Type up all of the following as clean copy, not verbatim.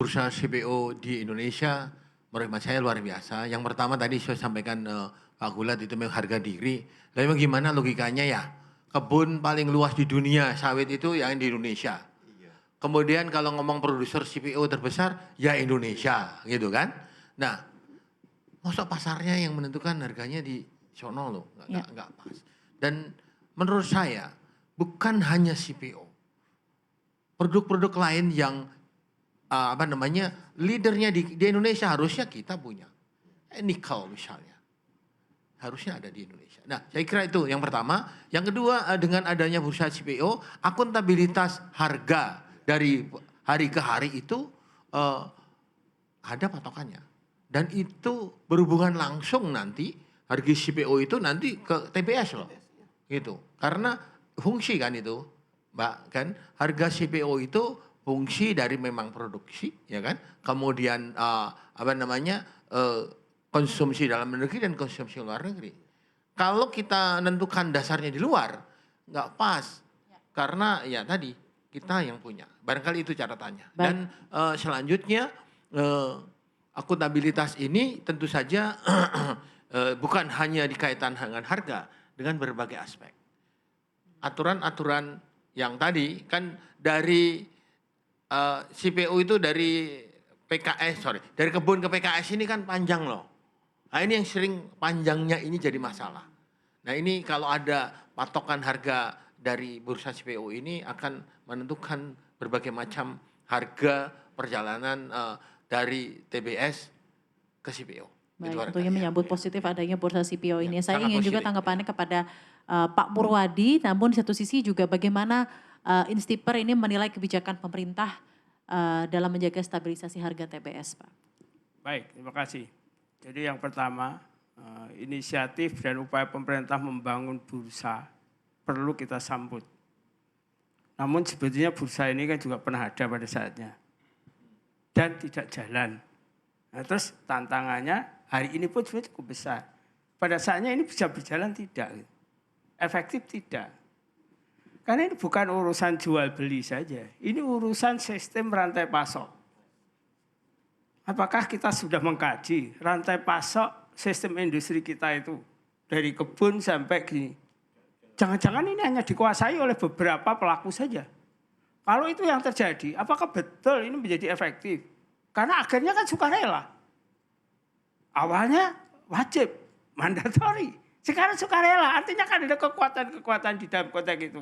Bursa CPO di Indonesia menurut hemat saya luar biasa. Yang pertama tadi saya sampaikan Pak Gulat itu memang harga diri. Lalu gimana logikanya ya? Kebun paling luas di dunia sawit itu yang di Indonesia. Kemudian kalau ngomong produser CPO terbesar ya Indonesia gitu kan. Nah, masa pasarnya yang menentukan harganya di sono loh, nggak pas. Dan menurut saya bukan hanya CPO. Produk-produk lain yang leadernya di Indonesia harusnya kita punya. Nikel misalnya. Harusnya ada di Indonesia. Nah, saya kira itu yang pertama. Yang kedua, dengan adanya bursa CPO, akuntabilitas harga dari hari ke hari itu ada patokannya. Dan itu berhubungan langsung nanti harga CPO itu nanti ke TBS loh. Gitu. Karena fungsi kan itu, Mbak, kan harga CPO itu fungsi dari memang produksi, ya kan? Kemudian konsumsi dalam negeri dan konsumsi luar negeri. Kalau kita menentukan dasarnya di luar, nggak pas. Karena ya tadi, kita yang punya. Barangkali itu catatannya. Baik. Dan selanjutnya, akuntabilitas ini tentu saja bukan hanya dikaitkan dengan harga, dengan berbagai aspek. Aturan-aturan yang tadi kan dari CPO itu dari dari kebun ke PKS ini kan panjang loh. Nah ini yang sering panjangnya ini jadi masalah. Nah ini kalau ada patokan harga dari bursa CPO ini akan menentukan berbagai macam harga perjalanan dari TBS ke CPO. Baik, tentunya menyambut positif adanya bursa CPO ini. Ya, Saya sangat ingin juga positif. tanggapannya kepada Pak Purwadi, namun di satu sisi juga bagaimana Instiper ini menilai kebijakan pemerintah dalam menjaga stabilisasi harga TBS, Pak. Baik, terima kasih. Jadi yang pertama, inisiatif dan upaya pemerintah membangun bursa perlu kita sambut. Namun sebetulnya bursa ini kan juga pernah ada pada saatnya. Dan tidak jalan. Nah, terus tantangannya hari ini pun sebenarnya cukup besar. Pada saatnya ini bisa berjalan tidak. Efektif tidak. Karena ini bukan urusan jual beli saja. Ini urusan sistem rantai pasok. Apakah kita sudah mengkaji rantai pasok sistem industri kita itu dari kebun sampai gini? Jangan-jangan ini hanya dikuasai oleh beberapa pelaku saja. Kalau itu yang terjadi, apakah betul ini menjadi efektif? Karena akhirnya kan sukarela. Awalnya wajib, mandatori. Sekarang sukarela, artinya kan ada kekuatan-kekuatan di dalam konteks itu.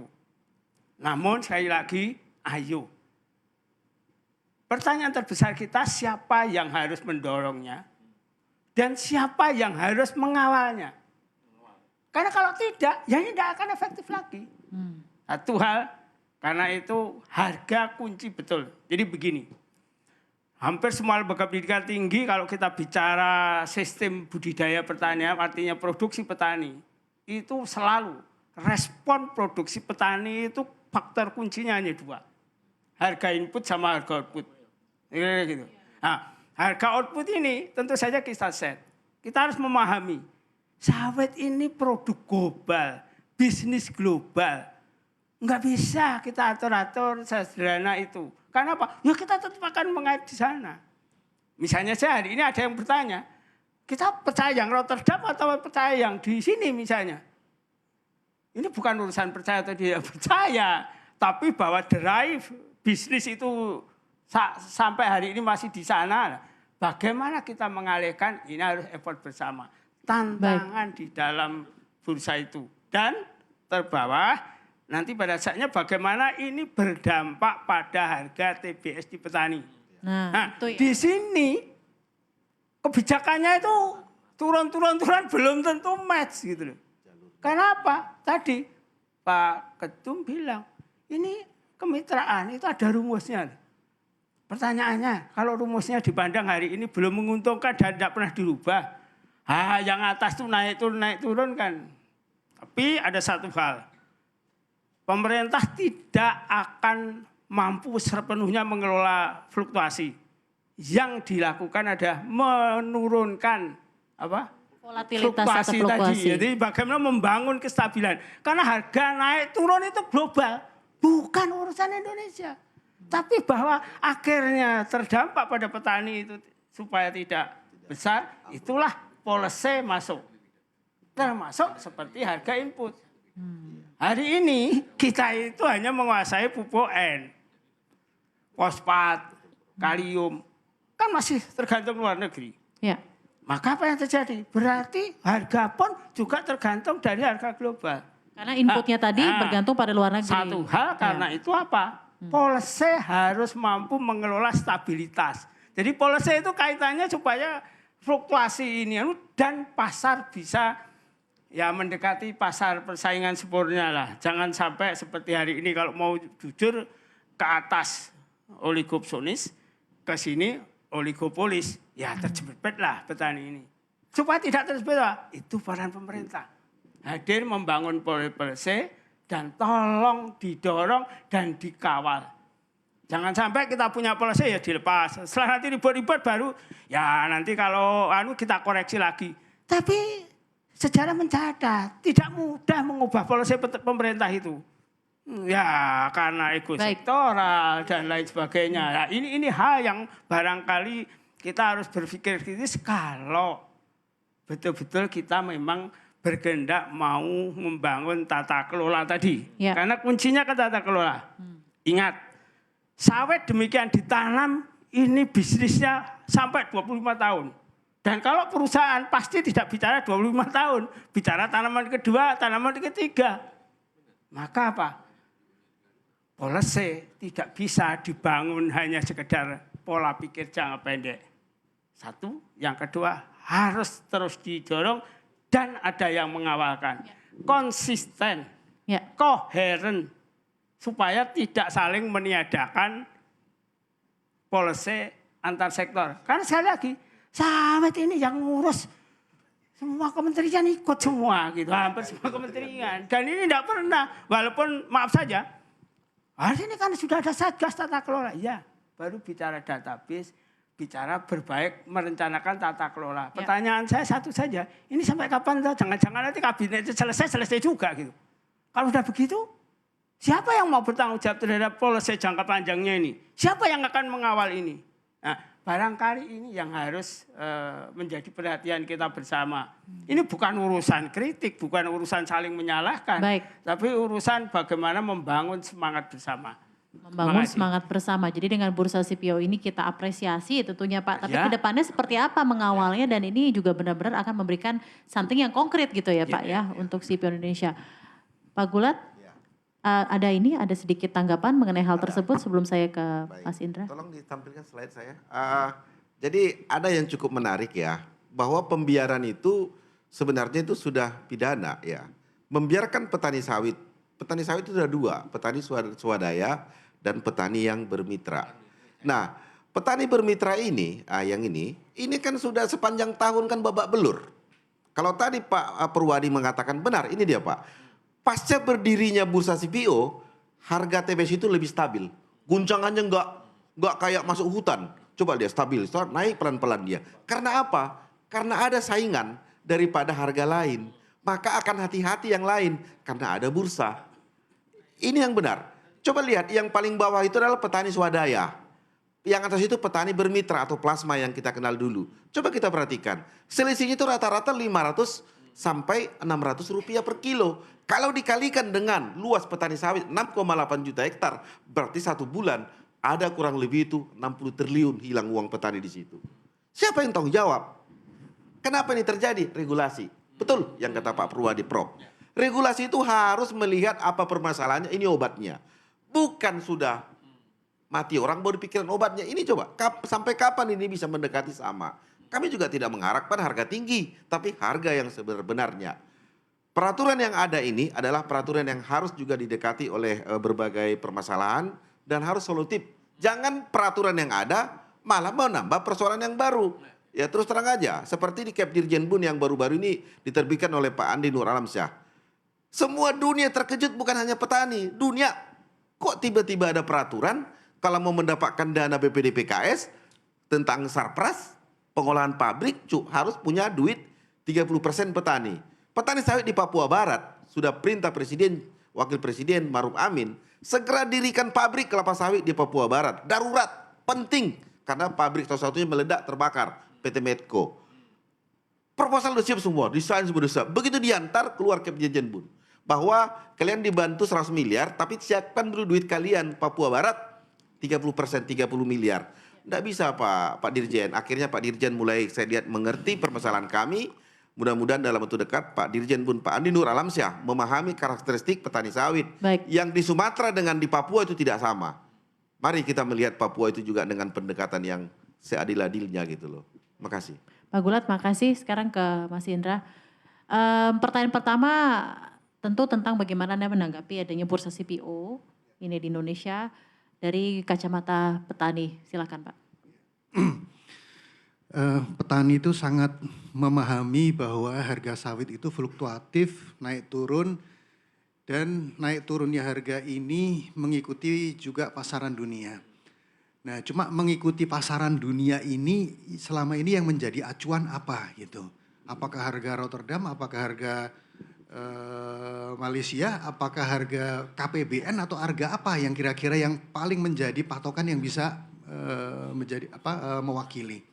Namun sekali lagi, ayo. Pertanyaan terbesar kita, siapa yang harus mendorongnya dan siapa yang harus mengawalnya. Karena kalau tidak, ya ini tidak akan efektif lagi. Satu hal, karena itu harga kunci betul. Jadi begini, hampir semua lembaga pendidikan tinggi kalau kita bicara sistem budidaya pertanian, artinya produksi petani, itu selalu respon produksi petani itu faktor kuncinya hanya dua. Harga input sama harga output. Gitu. Nah, harga output ini tentu saja kita set. Kita harus memahami sawit ini produk global, bisnis global. Enggak bisa kita atur-atur sederhana itu. Karena apa? Ya kita tetap akan mengait di sana. Misalnya saya hari ini ada yang bertanya, kita percaya yang Rotterdam atau percaya yang di sini misalnya? Ini bukan urusan percaya atau tidak percaya, tapi bahwa drive bisnis itu sampai hari ini masih di sana. Bagaimana kita mengalihkan, ini harus effort bersama. Tantangan di dalam bursa itu. Dan terbawah, nanti pada saatnya bagaimana ini berdampak pada harga TBS di petani. Nah itu ya. di sini kebijakannya itu turun belum tentu match gitu loh. Kenapa? Tadi Pak Ketum bilang, ini kemitraan itu ada rumusnya. Pertanyaannya, kalau rumusnya dipandang hari ini belum menguntungkan dan tidak pernah dirubah. Yang atas itu naik turun kan. Tapi ada satu hal. Pemerintah tidak akan mampu sepenuhnya mengelola fluktuasi. Yang dilakukan adalah menurunkan volatilitas atau fluktuasi fluktuasi. tadi. Jadi bagaimana membangun kestabilan. Karena harga naik turun itu global. Bukan urusan Indonesia. Tapi bahwa akhirnya terdampak pada petani itu supaya tidak besar, itulah policy masuk. Termasuk seperti harga input. Hari ini kita itu hanya menguasai pupuk N, fosfat, kalium, kan masih tergantung luar negeri. Ya. Maka apa yang terjadi? Berarti harga pun juga tergantung dari harga global. Karena inputnya tadi bergantung pada luar negeri. Satu hal karena itu apa? Policy harus mampu mengelola stabilitas. Jadi policy itu kaitannya supaya fluktuasi ini dan pasar bisa ya mendekati pasar persaingan sempurna lah. Jangan sampai seperti hari ini kalau mau jujur ke atas oligopsonis, ke sini oligopolis. Ya terjepit lah petani ini. Supaya tidak terjepit itu peran pemerintah. Hadir membangun policy dan tolong didorong dan dikawal. Jangan sampai kita punya policy ya dilepas. Setelah nanti ribut-ribut baru ya nanti kalau kita koreksi lagi. Tapi sejarah mencatat tidak mudah mengubah policy pemerintah itu. Ya karena ego sektoral dan lain sebagainya. Ya, ini hal yang barangkali kita harus berpikir kritis kalau betul-betul kita memang berkehendak mau membangun tata kelola tadi. Ya. Karena kuncinya ke tata kelola. Ingat, sawit demikian ditanam ini bisnisnya sampai 25 tahun. Dan kalau perusahaan pasti tidak bicara 25 tahun. Bicara tanaman kedua, tanaman ketiga. Maka apa? Policy tidak bisa dibangun hanya sekedar pola pikir jangka pendek. Satu, yang kedua harus terus didorong dan ada yang mengawalkan. Konsisten, koheren, supaya tidak saling meniadakan policy antar sektor. Karena sekali lagi, sawit ini yang ngurus semua kementerian ikut semua gitu, hampir semua kementerian. Dan ini tidak pernah, walaupun maaf saja, hari ini kan sudah ada Satgas tata kelola, ya baru bicara database, bicara berbaik merencanakan tata kelola. Pertanyaan saya satu saja, ini sampai kapan? Jangan-jangan nanti kabinet itu selesai juga gitu. Kalau sudah begitu, siapa yang mau bertanggung jawab terhadap policy jangka panjangnya ini? Siapa yang akan mengawal ini? Nah, barangkali ini yang harus menjadi perhatian kita bersama. Ini bukan urusan kritik, bukan urusan saling menyalahkan. Tapi urusan bagaimana membangun semangat bersama. Membangun semangat bersama. Jadi dengan Bursa CPO ini kita apresiasi tentunya Pak. Tapi kedepannya seperti apa mengawalnya dan ini juga benar-benar akan memberikan something yang konkret gitu ya Pak ya untuk CPO Indonesia. Pak Gulat, ada sedikit tanggapan mengenai hal tersebut sebelum saya ke Mas Indra. Tolong ditampilkan slide saya. Jadi ada yang cukup menarik ya, bahwa pembiaran itu sebenarnya itu sudah pidana ya. Membiarkan petani sawit itu ada dua, petani swadaya dan petani yang bermitra. Nah, petani bermitra ini, yang ini kan sudah sepanjang tahun kan babak belur. Kalau tadi Pak Purwadi mengatakan benar, ini dia Pak. Pasca berdirinya Bursa CPO, harga TBS itu lebih stabil. Guncangannya enggak kayak masuk hutan. Coba dia stabil, naik pelan-pelan dia. Karena apa? Karena ada saingan daripada harga lain. Maka akan hati-hati yang lain karena ada bursa. Ini yang benar. Coba lihat yang paling bawah itu adalah petani swadaya. Yang atas itu petani bermitra atau plasma yang kita kenal dulu. Coba kita perhatikan. Selisihnya itu rata-rata 500 sampai 600 rupiah per kilo. Kalau dikalikan dengan luas petani sawit 6,8 juta hektar, berarti 1 bulan ada kurang lebih itu 60 triliun hilang uang petani di situ. Siapa yang tanggung jawab? Kenapa ini terjadi? Regulasi. Betul yang kata Pak Purwadi Prof. Regulasi itu harus melihat apa permasalahannya, ini obatnya. Bukan sudah mati orang baru pikiran obatnya. Ini coba, sampai kapan ini bisa mendekati sama? Kami juga tidak mengharapkan harga tinggi, tapi harga yang sebenarnya. Peraturan yang ada ini adalah peraturan yang harus juga didekati oleh berbagai permasalahan dan harus solutif. Jangan peraturan yang ada malah menambah persoalan yang baru. Ya terus terang aja, seperti di Kep Dirjen Bun yang baru-baru ini diterbitkan oleh Pak Andi Nur Alamsyah. Semua dunia terkejut, bukan hanya petani. Dunia kok tiba-tiba ada peraturan kalau mau mendapatkan dana BPDPKS tentang sarpras, pengolahan pabrik harus punya duit 30% petani. Petani sawit di Papua Barat sudah perintah Presiden, Wakil Presiden Maruf Amin Segera dirikan pabrik kelapa sawit di Papua Barat. Darurat, penting. Karena pabrik satu-satunya meledak, terbakar. PT Medco. Proposal udah siap semua, desain semua udah siap. Begitu diantar, keluar ke perjanjian Bun. Bahwa kalian dibantu 100 miliar, tapi siapkan dulu duit kalian. Papua Barat 30%, 30 miliar. Nggak bisa Pak Dirjen. Akhirnya Pak Dirjen mulai saya lihat mengerti permasalahan kami. Mudah-mudahan dalam waktu dekat Pak Dirjen Bun, Pak Andi Nur Alamsyah memahami karakteristik petani sawit. Baik. Yang di Sumatera dengan di Papua itu tidak sama. Mari kita melihat Papua itu juga dengan pendekatan yang seadil-adilnya gitu loh. Makasih. Pak Gulat, makasih. Sekarang ke Mas Indra. Pertanyaan pertama tentu tentang bagaimana Anda menanggapi adanya bursa CPO ini di Indonesia dari kacamata petani. Silakan Pak. Petani itu sangat memahami bahwa harga sawit itu fluktuatif, naik turun, dan naik turunnya harga ini mengikuti juga pasaran dunia. Nah, cuma mengikuti pasaran dunia ini selama ini yang menjadi acuan apa gitu? Apakah harga Rotterdam, apakah harga Malaysia, apakah harga KPBN atau harga apa yang kira-kira yang paling menjadi patokan yang bisa mewakili?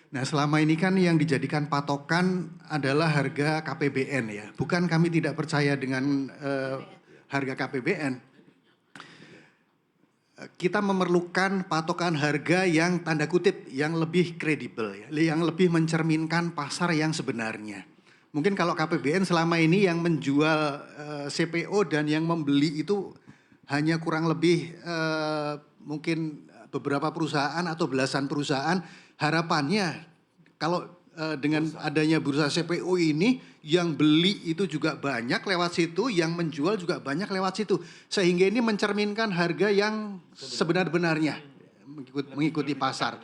Nah, selama ini kan yang dijadikan patokan adalah harga KPBN ya. Bukan kami tidak percaya dengan harga KPBN. Kita memerlukan patokan harga yang tanda kutip yang lebih kredibel ya, yang lebih mencerminkan pasar yang sebenarnya. Mungkin kalau KPBN selama ini yang menjual CPO dan yang membeli itu hanya kurang lebih mungkin beberapa perusahaan atau belasan perusahaan. Harapannya kalau dengan adanya bursa CPO ini yang beli itu juga banyak lewat situ, yang menjual juga banyak lewat situ. Sehingga ini mencerminkan harga yang sebenar-benarnya mengikuti pasar.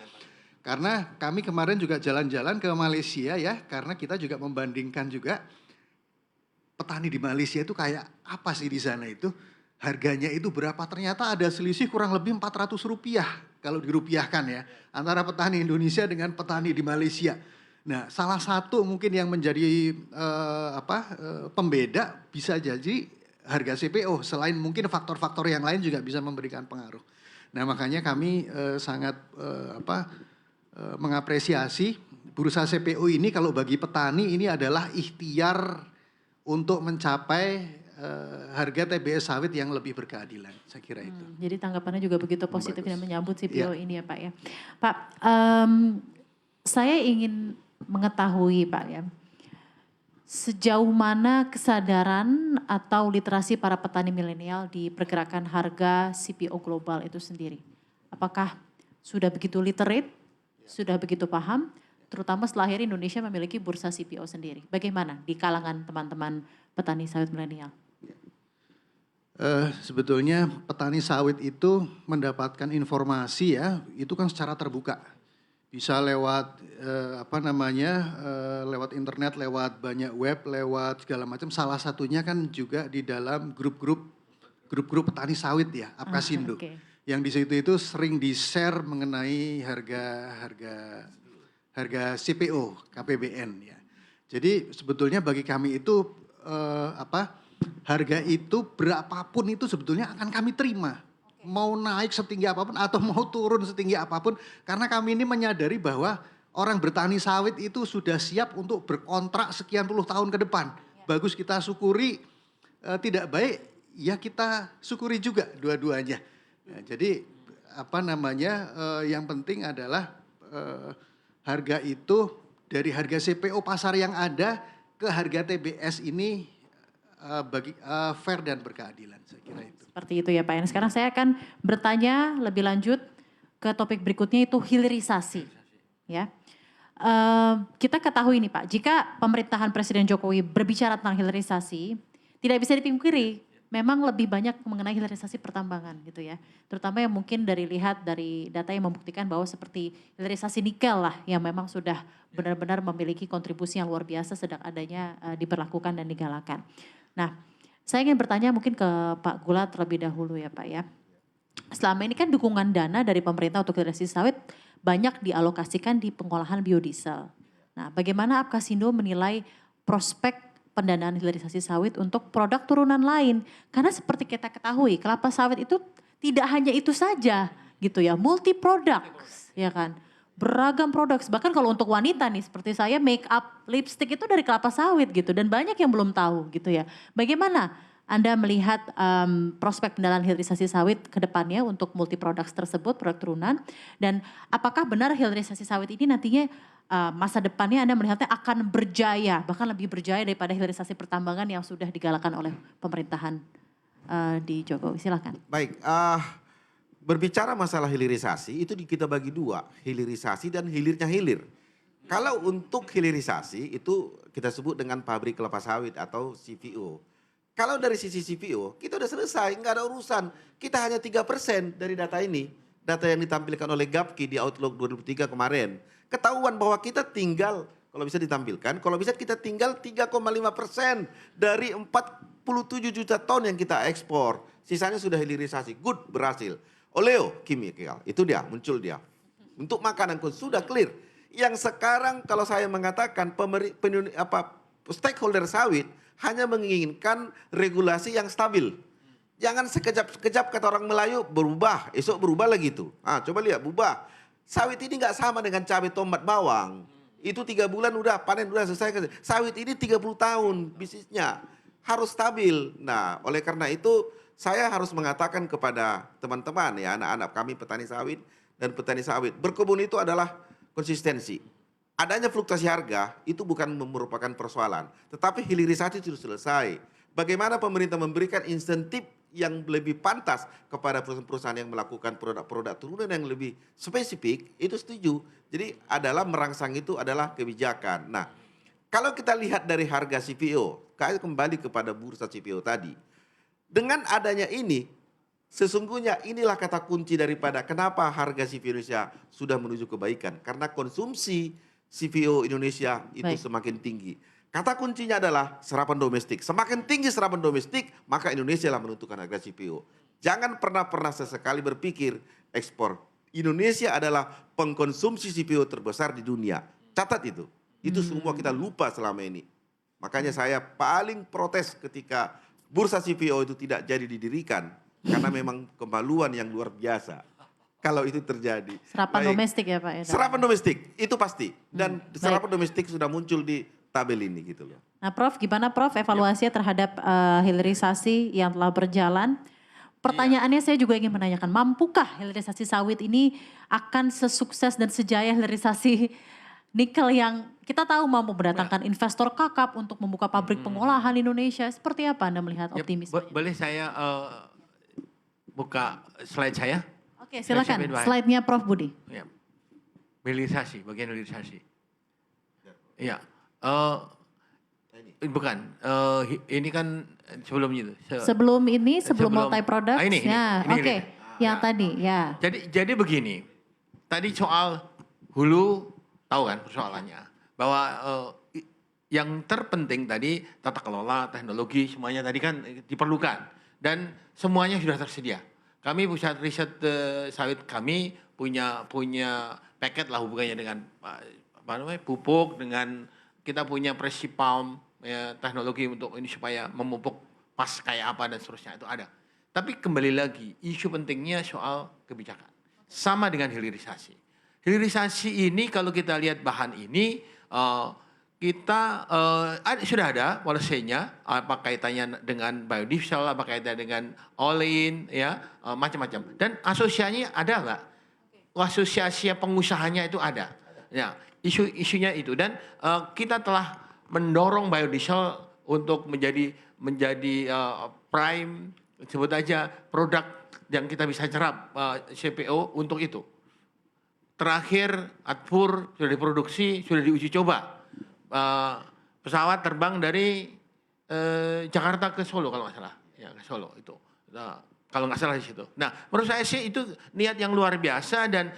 Karena kami kemarin juga jalan-jalan ke Malaysia ya, karena kita juga membandingkan juga petani di Malaysia itu kayak apa sih di sana itu. Harganya itu berapa, ternyata ada selisih kurang lebih Rp400 kalau dirupiahkan ya. Antara petani Indonesia dengan petani di Malaysia. Nah, salah satu mungkin yang menjadi pembeda bisa jadi harga CPO. Selain mungkin faktor-faktor yang lain juga bisa memberikan pengaruh. Nah, makanya kami sangat mengapresiasi bursa CPO ini kalau bagi petani ini adalah ikhtiar untuk mencapai harga TBS sawit yang lebih berkeadilan, saya kira itu. Jadi tanggapannya juga begitu positif dan menyambut CPO ini ya Pak ya. Pak, saya ingin mengetahui Pak ya, sejauh mana kesadaran atau literasi para petani milenial di pergerakan harga CPO global itu sendiri? Apakah sudah begitu literate, sudah begitu paham, terutama setelah akhirnya Indonesia memiliki bursa CPO sendiri? Bagaimana di kalangan teman-teman petani sawit milenial? Sebetulnya petani sawit itu mendapatkan informasi ya, itu kan secara terbuka. Bisa lewat lewat internet, lewat banyak web, lewat segala macam. Salah satunya kan juga di dalam grup-grup petani sawit ya, Apkasindo. Okay. Yang di situ itu sering di-share mengenai harga CPO, KPBN ya. Jadi sebetulnya bagi kami itu harga itu berapapun itu sebetulnya akan kami terima. Mau naik setinggi apapun atau mau turun setinggi apapun. Karena kami ini menyadari bahwa orang bertani sawit itu sudah siap untuk berkontrak sekian puluh tahun ke depan. Bagus kita syukuri, tidak baik ya kita syukuri juga dua-duanya. Ya, jadi yang penting adalah harga itu dari harga CPO pasar yang ada ke harga TBS ini fair dan berkeadilan, saya kira itu. Seperti itu ya Pak. Dan sekarang saya akan bertanya lebih lanjut ke topik berikutnya itu hilirisasi. Ya, kita ketahui nih Pak, jika pemerintahan Presiden Jokowi berbicara tentang hilirisasi, tidak bisa dipungkiri, memang lebih banyak mengenai hilirisasi pertambangan gitu ya. Terutama yang mungkin dilihat dari data yang membuktikan bahwa seperti hilirisasi nikel lah yang memang sudah benar-benar memiliki kontribusi yang luar biasa sejak adanya diberlakukan dan digalakan. Nah, saya ingin bertanya mungkin ke Pak Gulat terlebih dahulu ya Pak ya. Selama ini kan dukungan dana dari pemerintah untuk hilirisasi sawit banyak dialokasikan di pengolahan biodiesel. Nah, bagaimana Apkasindo menilai prospek pendanaan hilirisasi sawit untuk produk turunan lain. Karena seperti kita ketahui, kelapa sawit itu tidak hanya itu saja gitu ya, multi produk ya kan. Beragam produk, bahkan kalau untuk wanita nih seperti saya make up, lipstick itu dari kelapa sawit gitu dan banyak yang belum tahu gitu ya. Bagaimana Anda melihat prospek pendanaan hilirisasi sawit ke depannya untuk multi produk tersebut, produk turunan, dan apakah benar hilirisasi sawit ini nantinya masa depannya Anda melihatnya akan berjaya, bahkan lebih berjaya daripada hilirisasi pertambangan yang sudah digalakan oleh pemerintahan di Jokowi? Silakan. Baik, berbicara masalah hilirisasi itu kita bagi dua, hilirisasi dan hilirnya hilir. Kalau untuk hilirisasi itu kita sebut dengan pabrik kelapa sawit atau CPO. Kalau dari sisi CPO kita udah selesai, nggak ada urusan. Kita hanya 3% dari data ini, data yang ditampilkan oleh Gapki di Outlook 2003 kemarin. Ketahuan bahwa kita tinggal, kalau bisa ditampilkan, kalau bisa kita tinggal 3,5% dari 47 juta ton yang kita ekspor. Sisanya sudah hilirisasi, good, berhasil. Oleo, chemical, itu dia, muncul dia. Untuk makanan sudah clear. Yang sekarang kalau saya mengatakan stakeholder sawit hanya menginginkan regulasi yang stabil. Jangan sekejap-sekejap kata orang Melayu berubah, esok berubah lagi itu. Coba lihat, berubah. Sawit ini nggak sama dengan cabai, tomat, bawang. Itu 3 bulan udah panen, udah selesai. Sawit ini 30 tahun bisnisnya. Harus stabil. Nah, oleh karena itu saya harus mengatakan kepada teman-teman ya, anak-anak kami petani sawit dan petani sawit. Berkebun itu adalah konsistensi. Adanya fluktuasi harga itu bukan merupakan persoalan. Tetapi hilirisasi sudah selesai. Bagaimana pemerintah memberikan insentif yang lebih pantas kepada perusahaan-perusahaan yang melakukan produk-produk turunan yang lebih spesifik, itu setuju. Jadi adalah merangsang itu adalah kebijakan. Nah, kalau kita lihat dari harga CPO, kembali kepada bursa CPO tadi. Dengan adanya ini, sesungguhnya inilah kata kunci daripada kenapa harga CPO Indonesia sudah menuju kebaikan. Karena konsumsi CPO Indonesia itu semakin tinggi. Kata kuncinya adalah serapan domestik. Semakin tinggi serapan domestik, maka Indonesia lah menentukan harga CPO. Jangan pernah sesekali berpikir ekspor. Indonesia adalah pengkonsumsi CPO terbesar di dunia. Catat itu. Itu semua kita lupa selama ini. Makanya saya paling protes ketika bursa CPO itu tidak jadi didirikan. Karena memang kemaluan yang luar biasa. Kalau itu terjadi. Serapan domestik ya Pak? Ya, serapan domestik, itu pasti. Dan serapan domestik sudah muncul di tabel ini gitu loh. Nah Prof, gimana Prof evaluasinya terhadap hilirisasi yang telah berjalan? Pertanyaannya saya juga ingin menanyakan, mampukah hilirisasi sawit ini akan sesukses dan sejaya hilirisasi nikel yang kita tahu mampu mendatangkan investor kakap untuk membuka pabrik pengolahan di Indonesia? Seperti apa Anda melihat optimisme? Boleh saya buka slide saya? Oke, silakan. Slide-nya Prof Budi. Ya. Hilirisasi, bagian hilirisasi. Iya. Bukan. Ini kan sebelumnya itu. Sebelum ini, sebelum multi product. Ini. Oke. Yang tadi, ya. Jadi begini. Tadi soal hulu, tahu kan persoalannya. Bahwa yang terpenting tadi tata kelola, teknologi, semuanya tadi kan diperlukan. Dan semuanya sudah tersedia. Kami pusat riset sawit kami punya paket lah hubungannya dengan pupuk, dengan kita punya presi palm ya, teknologi untuk ini supaya memupuk pas kayak apa dan seterusnya itu ada. Tapi kembali lagi isu pentingnya soal kebijakan. Sama dengan hilirisasi. Hilirisasi ini kalau kita lihat bahan ini kita sudah ada policy-nya, apa kaitannya dengan biodiesel, apa kaitannya dengan olein, ya macam-macam. Dan asosiasinya ada nggak? Asosiasi pengusahanya itu ada. Ya, isunya itu dan kita telah mendorong biodiesel untuk menjadi prime, sebut aja produk yang kita bisa serap CPO untuk itu. Terakhir Adpur sudah diproduksi, sudah diuji coba. Pesawat terbang dari Jakarta ke Solo kalau nggak salah, ya ke Solo itu. Nah, kalau nggak salah di situ. Nah, menurut saya sih itu niat yang luar biasa dan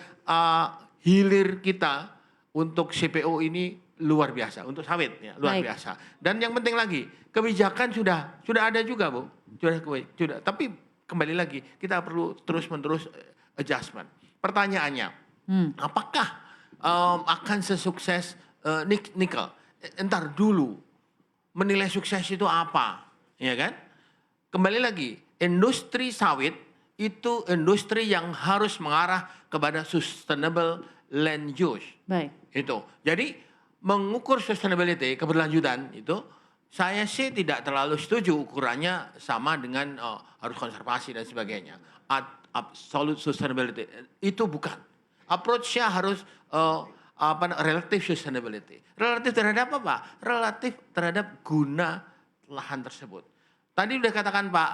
hilir kita untuk CPO ini luar biasa untuk sawit ya luar biasa. Dan yang penting lagi kebijakan sudah ada juga Bu, sudah. Tapi kembali lagi kita perlu terus-menerus adjustment. Pertanyaannya, apakah akan sesukses nikel? Entar dulu. menilai sukses itu apa, ya kan? Kembali lagi, industri sawit itu industri yang harus mengarah kepada sustainable land use. Baik. Itu. Jadi mengukur sustainability, keberlanjutan itu saya sih tidak terlalu setuju ukurannya sama dengan harus konservasi dan sebagainya. Absolute sustainability itu bukan. Approach-nya harus relative sustainability. Relatif terhadap apa? Relatif terhadap guna lahan tersebut. Tadi udah katakan Pak,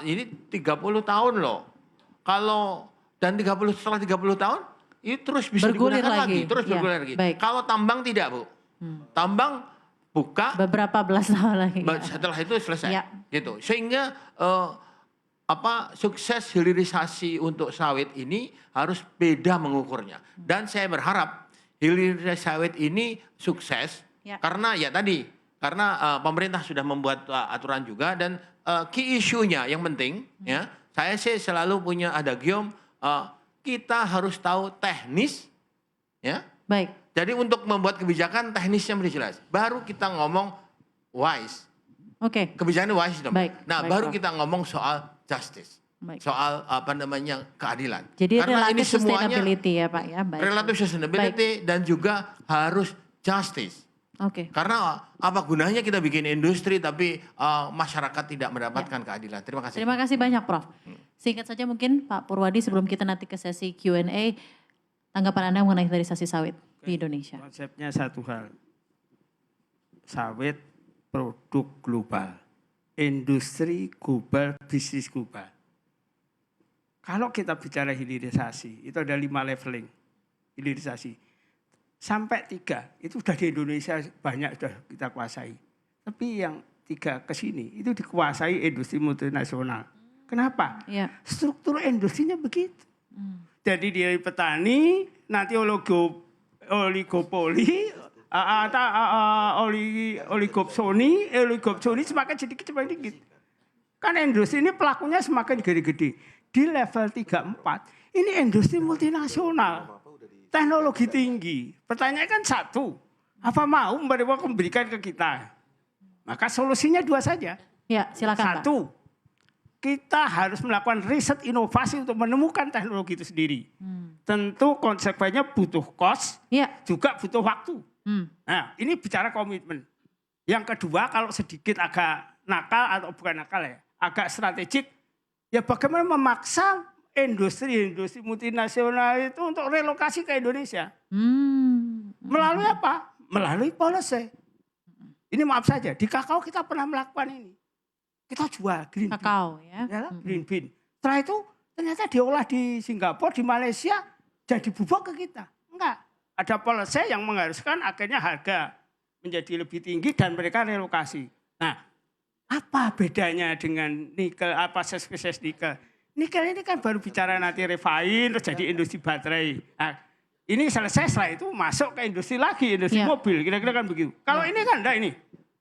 ini 30 tahun loh. Kalau dan setelah 30 tahun itu terus bisa Bergulir digunakan lagi, terus ya, bergulir lagi. baik. Kalau tambang tidak, Bu. Tambang buka Beberapa belas tahun lagi. Ya. setelah itu selesai. Ya. Gitu. Sehingga sukses hilirisasi untuk sawit ini harus beda mengukurnya. Dan saya berharap hilirisasi sawit ini sukses karena ya tadi karena pemerintah sudah membuat aturan juga dan key issue-nya yang penting ya. Saya sih selalu punya adagium kita harus tahu teknis ya. Baik. Jadi untuk membuat kebijakan teknisnya mesti jelas. Baru kita ngomong wise. Oke. Kebijakannya wise dong. Baik, Nah, baik, baru Prof. kita ngomong soal justice. Baik. Soal keadilan. Jadi Karena ini relatif semuanya sustainability ya Pak ya. Baik. relative sustainability dan juga harus justice. Oke. Karena apa gunanya kita bikin industri tapi masyarakat tidak mendapatkan keadilan. Terima kasih. Terima kasih banyak Prof. Singkat saja mungkin Pak Purwadi sebelum kita nanti ke sesi Q&A, tanggapan Anda mengenai hilirisasi sawit di Indonesia. Konsepnya satu hal. Sawit produk global. Industri global, bisnis global. Kalau kita bicara hilirisasi, itu ada 5 leveling hilirisasi. Sampai 3, itu sudah di Indonesia banyak sudah kita kuasai. Tapi yang 3 ke sini, itu dikuasai industri multinasional. Kenapa? Ya. Struktur industrinya begitu. Jadi dari petani, nanti oligopoli, oligopsoni semakin sedikit. Kan industri ini pelakunya semakin gede-gede. Di level 3-4, ini industri multinasional. Teknologi tinggi. Pertanyaan kan satu, apa mau mereka memberikan ke kita? Maka solusinya 2 saja. Ya, silakan Pak. 1, kita harus melakukan riset inovasi untuk menemukan teknologi itu sendiri. Tentu konsekuensinya butuh cost, juga butuh waktu. Nah, ini bicara komitmen. Yang kedua, kalau sedikit agak nakal atau bukan nakal ya, agak strategik, ya bagaimana memaksa industri multinasional itu untuk relokasi ke Indonesia. Melalui apa? Melalui policy. Ini maaf saja, di kakao kita pernah melakukan ini. Kita jual green bean. Kakao ya. Green bean. Setelah itu ternyata diolah di Singapura, di Malaysia, jadi bubuk ke kita. Enggak. Ada policy yang mengharuskan akhirnya harga menjadi lebih tinggi dan mereka relokasi. Nah, apa bedanya dengan nikel, apa spesies nikel? Nikel ini kan baru bicara nanti refine, terus jadi industri baterai. Nah, ini selesai, setelah itu masuk ke industri lagi, industri mobil, kira-kira kan begitu. Kalau ini kan enggak ini.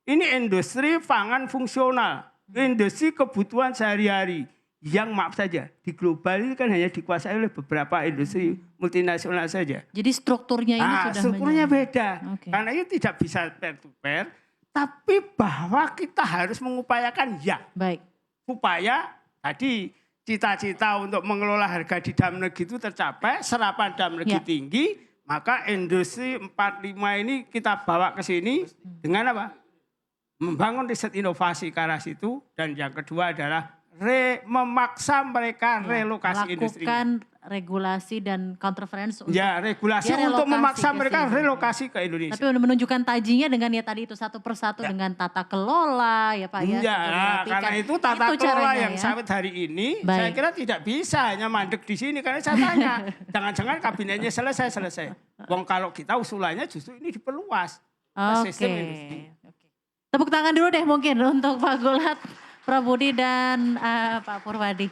Ini industri pangan fungsional. Industri kebutuhan sehari-hari yang maaf saja di global ini kan hanya dikuasai oleh beberapa industri multinasional saja. Jadi strukturnya ini sudah strukturnya beda. Okay. Karena itu tidak bisa pair to pair, tapi bahwa kita harus mengupayakan upaya tadi cita-cita untuk mengelola harga di dalam negeri itu tercapai, serapan dalam negeri tinggi, maka industri 4-5 ini kita bawa ke sini dengan apa? Membangun riset inovasi ke arah situ, dan yang kedua adalah memaksa mereka relokasi industri. Melakukan regulasi dan counterference untuk regulasi untuk memaksa mereka relokasi ke Indonesia. Tapi menunjukkan tajinya dengan ya tadi itu satu persatu dengan tata kelola ya Pak ya. Karena itu tata kelola yang sawit hari ini saya kira tidak bisa hanya mandek di sini, karena saya tanya, jangan-jangan kabinetnya selesai. Wong kalau kita usulannya justru ini diperluas sistem industri. Tepuk tangan dulu deh mungkin untuk Pak Gulat, Prof Budi dan Pak Purwadi.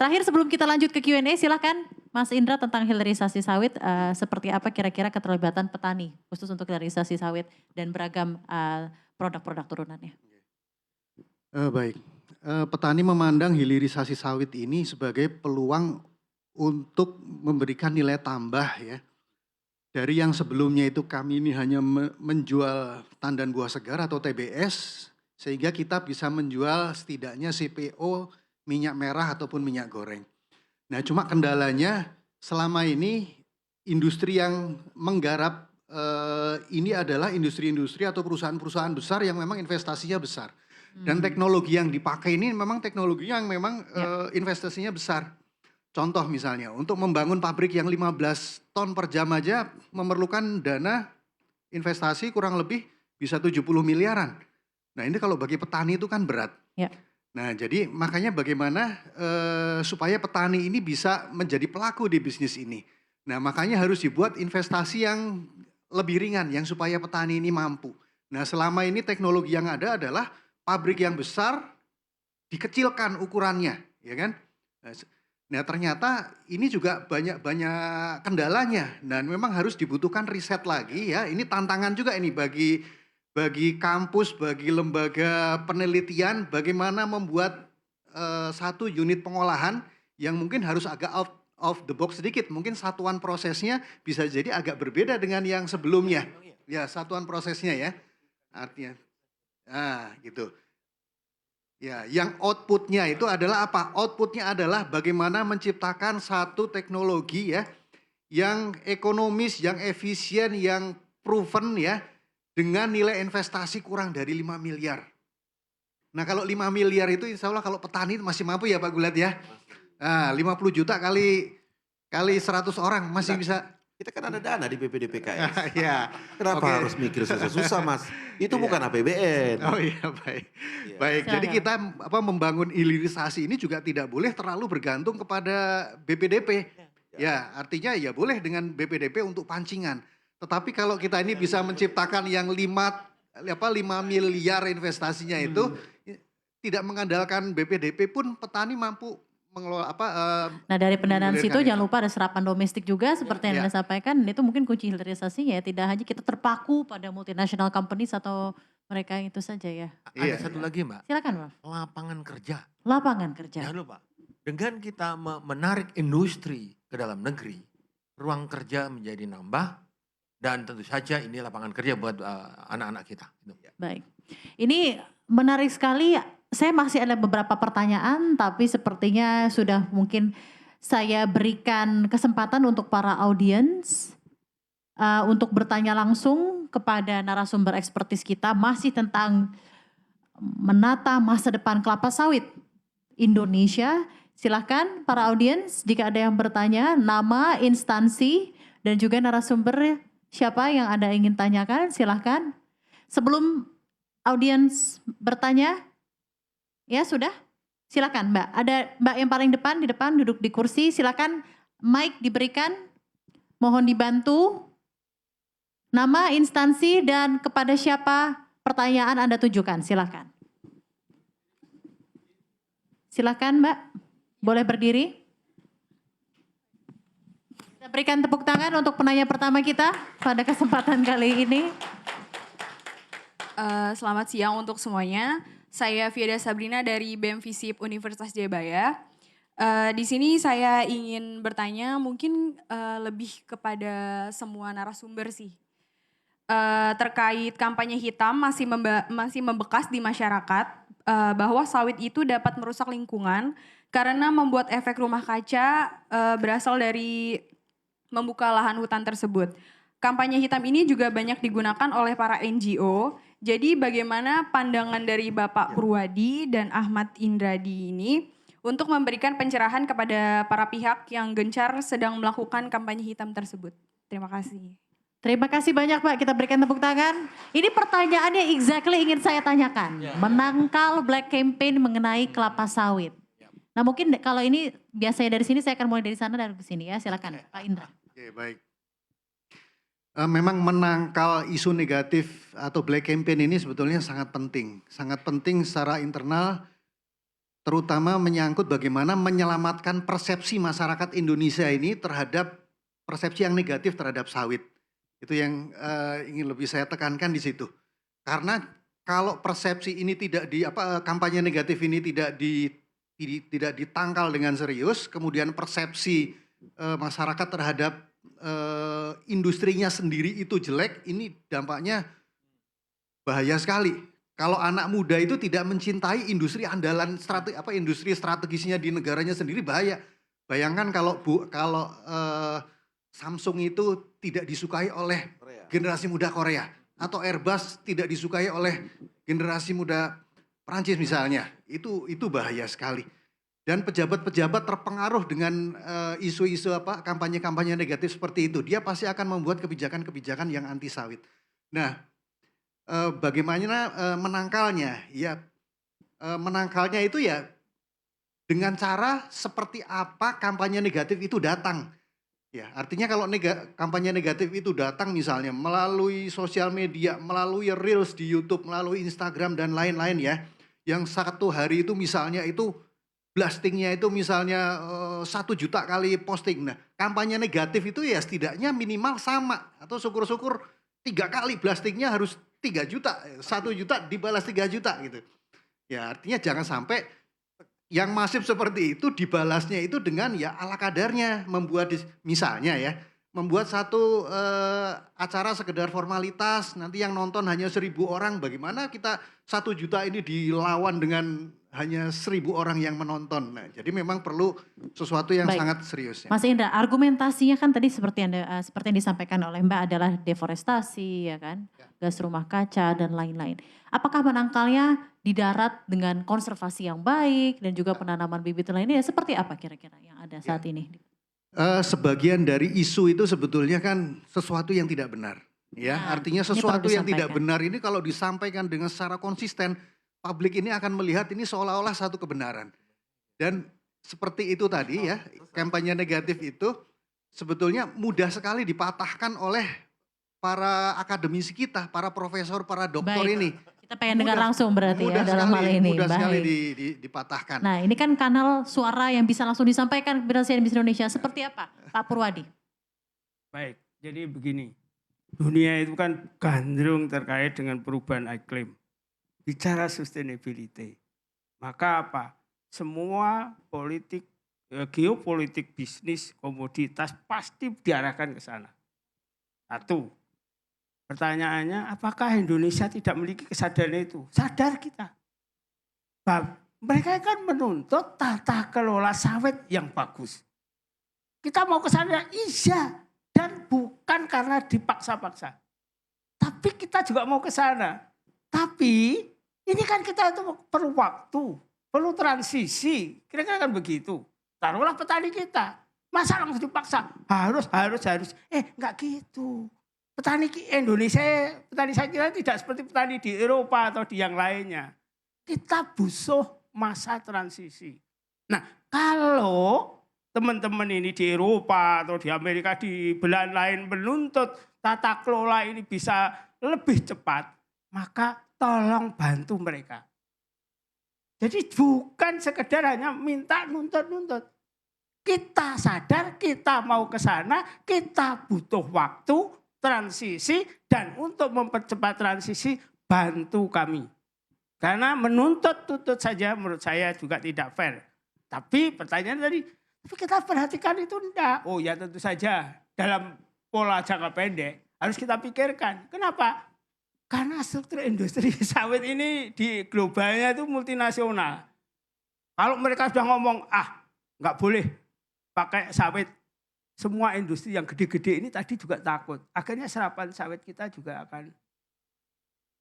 Terakhir sebelum kita lanjut ke Q&A, silahkan Mas Indra tentang hilirisasi sawit, seperti apa kira-kira keterlibatan petani khusus untuk hilirisasi sawit dan beragam produk-produk turunannya. Baik, petani memandang hilirisasi sawit ini sebagai peluang untuk memberikan nilai tambah ya. Dari yang sebelumnya itu kami ini hanya menjual tandan buah segar atau TBS, sehingga kita bisa menjual setidaknya CPO, minyak merah ataupun minyak goreng. Nah cuma kendalanya selama ini industri yang menggarap ini adalah industri-industri atau perusahaan-perusahaan besar yang memang investasinya besar. Dan teknologi yang dipakai ini memang teknologi yang memang investasinya besar. Contoh misalnya, untuk membangun pabrik yang 15 ton per jam aja memerlukan dana investasi kurang lebih bisa 70 miliaran. Nah ini kalau bagi petani itu kan berat. Ya. Nah jadi makanya bagaimana supaya petani ini bisa menjadi pelaku di bisnis ini. Nah makanya harus dibuat investasi yang lebih ringan, yang supaya petani ini mampu. Nah selama ini teknologi yang ada adalah pabrik yang besar dikecilkan ukurannya, ya kan? Nah ternyata ini juga banyak kendalanya dan memang harus dibutuhkan riset lagi ya. Ini tantangan juga ini bagi kampus, bagi lembaga penelitian bagaimana membuat satu unit pengolahan yang mungkin harus agak out of the box sedikit. Mungkin satuan prosesnya bisa jadi agak berbeda dengan yang sebelumnya. Ya satuan prosesnya ya artinya. Nah gitu. Ya, yang outputnya itu adalah apa? Outputnya adalah bagaimana menciptakan satu teknologi ya, yang ekonomis, yang efisien, yang proven ya, dengan nilai investasi kurang dari 5 miliar. Nah kalau 5 miliar itu insya Allah kalau petani masih mampu ya Pak Gulat ya. Nah 50 juta kali 100 orang masih bisa. Kita kan ada dana di BPDPKS. Ya. Kenapa harus mikir susah-susah Mas? Itu bukan APBN. Oh iya baik. Iya. Baik, jadi Silakan. kita membangun hilirisasi ini juga tidak boleh terlalu bergantung kepada BPDP. Ya, artinya ya boleh dengan BPDP untuk pancingan. Tetapi kalau kita ini bisa menciptakan yang 5 miliar investasinya itu tidak mengandalkan BPDP pun petani mampu mengelola Nah dari pendanaan situ menggulirkan jangan itu. lupa ada serapan domestik juga seperti yang Ya. Anda sampaikan. Itu mungkin kunci hilirisasinya ya. Tidak hanya kita terpaku pada multinational companies atau mereka yang itu saja ya. Iya. Ada satu lagi Mbak, Silakan Pak. lapangan kerja. Lapangan kerja. Jangan lupa, dengan kita menarik industri ke dalam negeri, ruang kerja menjadi nambah dan tentu saja ini lapangan kerja buat anak-anak kita. Gitu. Baik. Ini menarik sekali. Saya masih ada beberapa pertanyaan tapi sepertinya sudah mungkin saya berikan kesempatan untuk para audiens untuk bertanya langsung kepada narasumber ekspertis kita masih tentang menata masa depan kelapa sawit Indonesia. Silahkan para audiens jika ada yang bertanya, nama, instansi, dan juga narasumber siapa yang Anda ingin tanyakan, silahkan. Sebelum audiens bertanya, ya sudah, silakan Mbak. Ada Mbak yang paling depan, di depan duduk di kursi, silakan mic diberikan, mohon dibantu. Nama, instansi, dan kepada siapa pertanyaan Anda tujukan, silakan. Silakan Mbak, boleh berdiri. Kita berikan tepuk tangan untuk penanya pertama kita pada kesempatan kali ini. Selamat siang untuk semuanya. Saya Fiada Sabrina dari BEM Visip Universitas Jayabaya. Di sini saya ingin bertanya mungkin lebih kepada semua narasumber sih. Terkait kampanye hitam masih membekas di masyarakat bahwa sawit itu dapat merusak lingkungan karena membuat efek rumah kaca berasal dari membuka lahan hutan tersebut. Kampanye hitam ini juga banyak digunakan oleh para NGO. Jadi bagaimana pandangan dari Bapak Purwadi dan Ahmad Indradi ini untuk memberikan pencerahan kepada para pihak yang gencar sedang melakukan kampanye hitam tersebut? Terima kasih. Terima kasih banyak Pak, kita berikan tepuk tangan. Ini pertanyaannya exactly ingin saya tanyakan. Menangkal black campaign mengenai kelapa sawit. Nah mungkin kalau ini biasanya dari sini, saya akan mulai dari sana dan ke sini ya. Silakan Pak Indra. Oke, baik. Memang menangkal isu negatif atau black campaign ini sebetulnya sangat penting. Sangat penting secara internal, terutama menyangkut bagaimana menyelamatkan persepsi masyarakat Indonesia ini terhadap persepsi yang negatif terhadap sawit. Itu yang ingin lebih saya tekankan di situ. Karena kalau persepsi ini tidak kampanye negatif ini tidak ditangkal dengan serius, kemudian persepsi masyarakat terhadap industrinya sendiri itu jelek, ini dampaknya bahaya sekali. Kalau anak muda itu tidak mencintai industri andalan industri strategisnya di negaranya sendiri, bahaya. Bayangkan kalau Samsung itu tidak disukai oleh generasi muda Korea, atau Airbus tidak disukai oleh generasi muda Prancis misalnya, itu bahaya sekali. Dan pejabat-pejabat terpengaruh dengan isu-isu kampanye-kampanye negatif seperti itu, dia pasti akan membuat kebijakan-kebijakan yang anti sawit. Nah, bagaimana menangkalnya? Ya, menangkalnya itu ya dengan cara seperti apa kampanye negatif itu datang. Ya, artinya kalau kampanye negatif itu datang misalnya melalui sosial media, melalui Reels di YouTube, melalui Instagram dan lain-lain ya. Yang satu hari itu misalnya itu blastingnya itu misalnya 1 juta kali posting. Nah, kampanye negatif itu ya setidaknya minimal sama. Atau syukur-syukur 3 kali blastingnya harus 3 juta. 1 juta dibalas 3 juta gitu. Ya artinya jangan sampai yang masif seperti itu dibalasnya itu dengan ya ala kadarnya. Membuat misalnya ya, membuat satu acara sekedar formalitas, nanti yang nonton hanya 1.000 orang. Bagaimana kita 1 juta ini dilawan dengan hanya 1.000 orang yang menonton. Nah, jadi memang perlu sesuatu yang sangat serius. Ya. Mas Indra, argumentasinya kan tadi seperti yang disampaikan oleh Mbak adalah deforestasi, ya kan, gas rumah kaca dan lain-lain. Apakah menangkalnya di darat dengan konservasi yang baik dan juga penanaman bibit lainnya? Seperti apa kira-kira yang ada saat ini? Sebagian dari isu itu sebetulnya kan sesuatu yang tidak benar. Ya, artinya sesuatu yang tidak benar ini kalau disampaikan dengan secara konsisten, publik ini akan melihat ini seolah-olah satu kebenaran. Dan seperti itu tadi ya, kampanye negatif itu sebetulnya mudah sekali dipatahkan oleh para akademisi kita, para profesor, para doktor ini. Kita pengen dengar langsung berarti ya dalam hal ini. Mudah sekali dipatahkan. Nah, ini kan kanal suara yang bisa langsung disampaikan kepada CNBC Indonesia. Seperti apa, Pak Purwadi? Baik, jadi begini. Dunia itu kan gandrung terkait dengan perubahan iklim. Bicara sustainability, maka apa? Semua politik, geopolitik, bisnis, komoditas pasti diarahkan ke sana. Satu, pertanyaannya apakah Indonesia tidak memiliki kesadaran itu? Sadar kita. Mereka kan menuntut tata kelola sawit yang bagus. Kita mau ke sana, iya. Dan bukan karena dipaksa-paksa. Tapi kita juga mau ke sana. Tapi ini kan kita itu perlu waktu, perlu transisi, kira-kira kan begitu. Taruhlah petani kita, masa langsung dipaksa, harus. Enggak gitu. Petani Indonesia, petani saya kira tidak seperti petani di Eropa atau di yang lainnya. Kita butuh masa transisi. Nah kalau teman-teman ini di Eropa atau di Amerika, di belahan lain menuntut tata kelola ini bisa lebih cepat, maka tolong bantu mereka. Jadi bukan sekedar hanya minta nuntut. Kita sadar, kita mau ke sana, kita butuh waktu, transisi, dan untuk mempercepat transisi, bantu kami. Karena menuntut saja menurut saya juga tidak fair. Tapi pertanyaan tadi, tapi kita perhatikan itu enggak. Oh ya tentu saja dalam pola jangka pendek harus kita pikirkan. Kenapa? Karena struktur industri sawit ini di globalnya itu multinasional. Kalau mereka sudah ngomong, nggak boleh pakai sawit. Semua industri yang gede-gede ini tadi juga takut. Akhirnya serapan sawit kita juga akan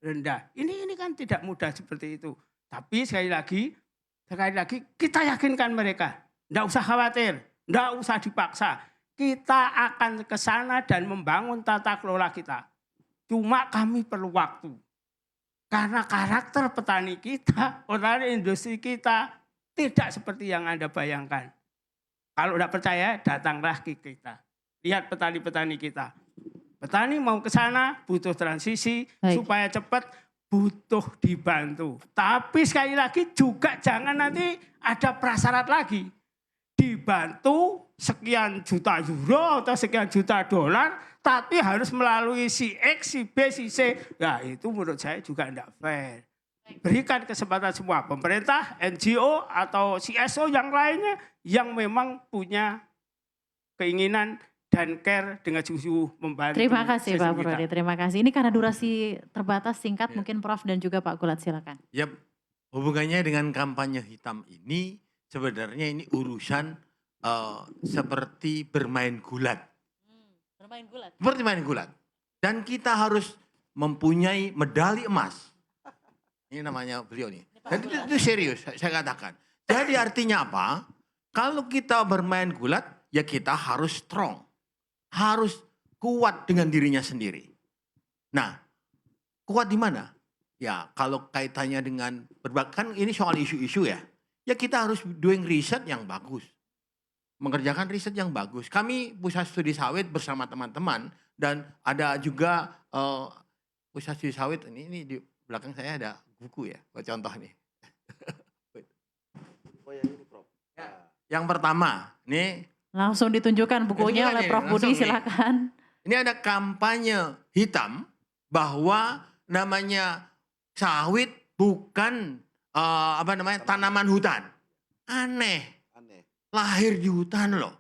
rendah. Ini kan tidak mudah seperti itu. Tapi sekali lagi kita yakinkan mereka. Nggak usah khawatir, nggak usah dipaksa. Kita akan ke sana dan membangun tata kelola kita. Cuma kami perlu waktu. Karena karakter petani kita, petani industri kita tidak seperti yang Anda bayangkan. Kalau tidak percaya, datanglah ke kita. Lihat petani-petani kita. Petani mau ke sana, butuh transisi, supaya cepat, butuh dibantu. Tapi sekali lagi juga jangan nanti ada prasyarat lagi. Dibantu sekian juta euro atau sekian juta dolar, tapi harus melalui si X, si B, si C. Ya itu menurut saya juga tidak fair. Berikan kesempatan semua, pemerintah, NGO atau CSO yang lainnya yang memang punya keinginan dan care dengan sungguh membantu. Terima kasih Pak sistem kita. Prodi, terima kasih. Ini karena durasi terbatas, singkat mungkin Prof dan juga Pak Gulat silakan. Yap, hubungannya dengan kampanye hitam ini sebenarnya ini urusan seperti bermain gulat. Bermain gulat. Seperti main gulat. Dan kita harus mempunyai medali emas. Ini namanya beliau nih. Dan itu serius, saya katakan. Jadi artinya apa? Kalau kita bermain gulat, ya kita harus strong. Harus kuat dengan dirinya sendiri. Nah, kuat di mana? Ya, kalau kaitannya dengan kan ini soal isu-isu ya. Ya kita harus doing riset yang bagus. Mengerjakan riset yang bagus. Kami Pusat Studi Sawit bersama teman-teman dan ada juga Pusat Studi Sawit ini di belakang saya ada buku ya, buat contoh nih. Oh yang ini Prof. Yang pertama, nih Langsung ditunjukkan bukunya Tunjukkan oleh nih, Prof Budi, langsung nih. silakan. ini ada kampanye hitam bahwa namanya sawit bukan tanaman hutan. Aneh, Aneh. lahir di hutan loh.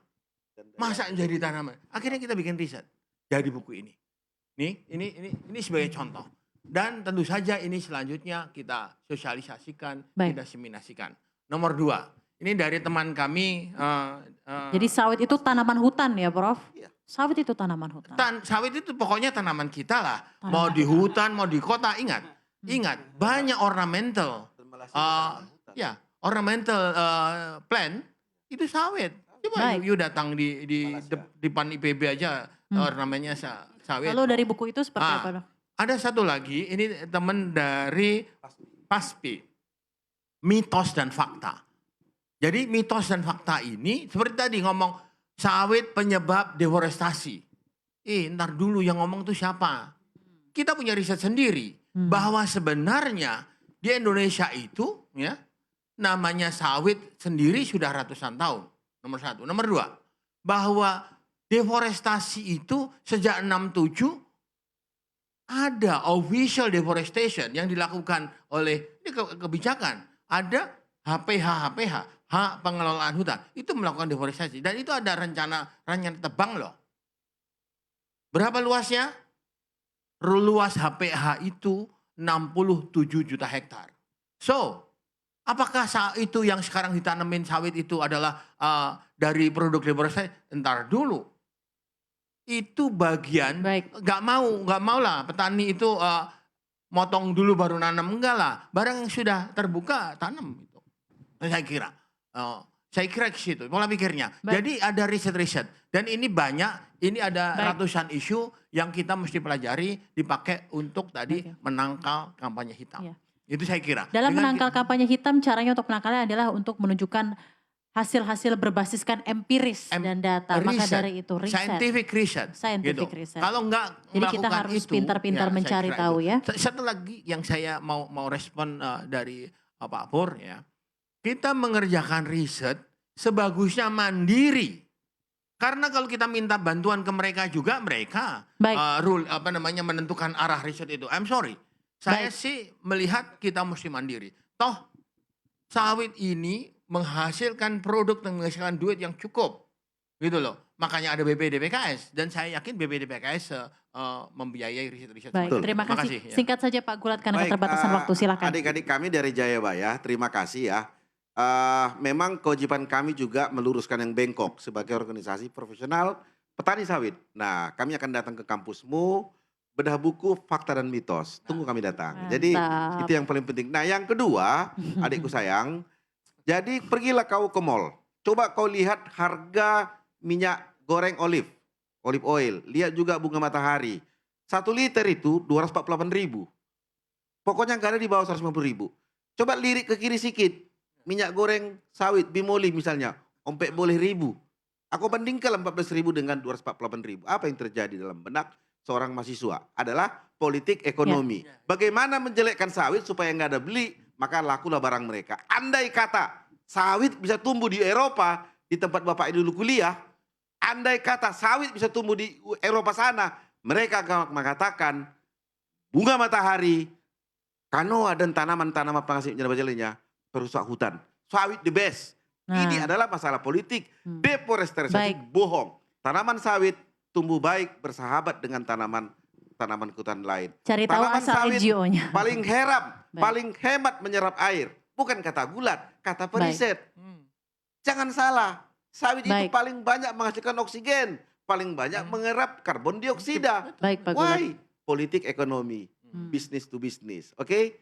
Dan Masa jadi tanaman? Akhirnya kita bikin riset dari buku ini. Nih, ini sebagai contoh. Dan tentu saja ini selanjutnya kita sosialisasikan, Baik. kita diseminasikan. Nomor 2, ini dari teman kami. Jadi sawit itu tanaman hutan ya Prof? Iya. Sawit itu tanaman hutan. Sawit itu pokoknya tanaman kita lah. Tanaman Mau di kita. hutan, mau di kota, ingat. Banyak ornamental. Dan Malaysia Ah, tanaman hutan. Ya, ornamental plant itu sawit. Coba Baik. you datang di Malaysia. depan IPB aja ornamennya sawit. Lalu dari buku itu seperti Ah. apa Dok? Ada satu lagi, ini teman dari PASPI. Mitos dan fakta. Jadi mitos dan fakta ini seperti tadi ngomong sawit penyebab deforestasi. Ntar dulu yang ngomong tuh siapa? Kita punya riset sendiri bahwa sebenarnya di Indonesia itu ya namanya sawit sendiri sudah ratusan tahun. Nomor 1. Nomor 2, bahwa deforestasi itu sejak 67 ada official deforestation yang dilakukan oleh ini kebijakan. Ada HPH, hak pengelolaan hutan. Itu melakukan deforestasi. Dan itu ada rencana tebang loh. Berapa luasnya? Luas HPH itu 67 juta hektar. So, apakah itu yang sekarang ditanemin sawit itu adalah dari produk deforestasi? Entar dulu. Itu bagian, Baik. nggak mau lah petani itu motong dulu baru nanam, enggak lah. Barang yang sudah terbuka tanam itu. Saya kira. Ke situ pola pikirnya. Baik. Jadi ada riset-riset dan ini banyak, ini ada Baik. ratusan isu yang kita mesti pelajari dipakai untuk tadi Baik. menangkal kampanye hitam. Iya. Itu saya kira. Dalam Dengan menangkal kampanye hitam, caranya untuk menangkalnya adalah untuk menunjukkan hasil-hasil berbasiskan empiris dan data. Maka riset, dari itu riset. scientific research. Scientific gitu. research. Kalau enggak Jadi kita melakukan harus itu, pintar-pintar saya mencari kira tahu itu. ya. Satu lagi yang saya mau respon dari Pak Pur ya. Kita mengerjakan riset sebagusnya mandiri. Karena kalau kita minta bantuan ke mereka juga, mereka Baik. menentukan arah riset itu. I'm sorry. Saya Baik. sih melihat kita mesti mandiri. Toh sawit ini menghasilkan produk dan menghasilkan duit yang cukup. Gitu loh. Makanya ada BPDPKS dan saya yakin BPDPKS membiayai riset-riset. Baik, seperti itu. terima kasih. ya. Singkat saja Pak Gulat karena Baik, keterbatasan waktu, silakan. Adik-adik kami dari Jayabaya, terima kasih ya. Memang kewajiban kami juga meluruskan yang bengkok sebagai organisasi profesional petani sawit. Nah, kami akan datang ke kampusmu, bedah buku, fakta dan mitos. Tunggu kami datang. Jadi Mantap. itu yang paling penting. Nah, yang kedua, adikku sayang, jadi pergilah kau ke mall. Coba kau lihat harga minyak goreng olive oil. Lihat juga bunga matahari. 1 liter itu 248.000. Pokoknya nggak ada di bawah 150.000. Coba lirik ke kiri sedikit. Minyak goreng sawit Bimoli misalnya, ompek boleh 1.000. Aku bandingkan 14.000 dengan 248.000. Apa yang terjadi dalam benak seorang mahasiswa? Adalah politik ekonomi. Bagaimana menjelekkan sawit supaya nggak ada beli, maka lakulah barang mereka. Andai kata sawit bisa tumbuh di Eropa, di tempat Bapak dulu kuliah, andai kata sawit bisa tumbuh di Eropa sana, mereka akan mengatakan bunga matahari, kanoa dan tanaman-tanaman penghasil lainnya perusak hutan. Sawit the best. Nah. Ini adalah masalah politik. Deforestasi Baik. bohong. Tanaman sawit tumbuh baik, bersahabat dengan tanaman hutan lain. Cari tahu Tanaman asal sawit NGO-nya. paling Baik. paling hemat menyerap air. Bukan kata gulat, kata periset. Jangan salah, sawit itu Baik. paling banyak menghasilkan oksigen, paling banyak mengerap karbon dioksida. Baik Pak Gulat. Why? Politik ekonomi, business to business, oke?